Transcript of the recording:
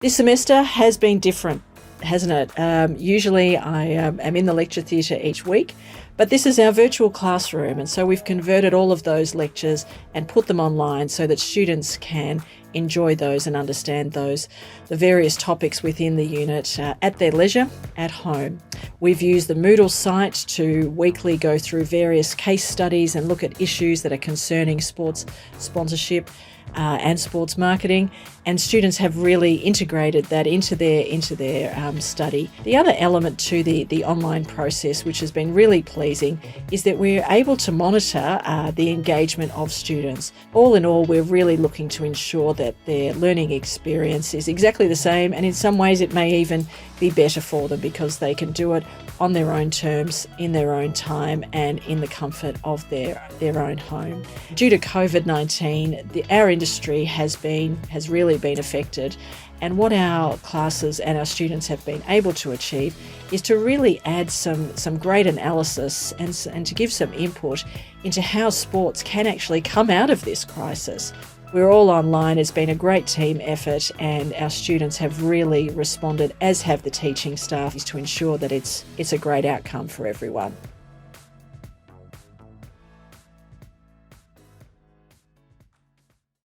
This semester has been different, hasn't it? Usually I am in the lecture theatre each week, but this is our virtual classroom, and so we've converted all of those lectures and put them online so that students can enjoy those and understand the various topics within the unit at their leisure at home. We've used the Moodle site to weekly go through various case studies and look at issues that are concerning sports sponsorship and sports marketing, and students have really integrated that into their study. The other element to the online process, which has been really pleasing, is that we're able to monitor the engagement of students. All in all, we're really looking to ensure that their learning experience is exactly the same, and in some ways it may even be better for them because they can do it on their own terms, in their own time, and in the comfort of their own home. Due to COVID-19, our industry has really been affected, and what our classes and our students have been able to achieve is to really add some great analysis and to give some input into how sports can actually come out of this crisis. We're all online. It's been a great team effort, and our students have really responded, as have the teaching staff, to ensure that it's a great outcome for everyone.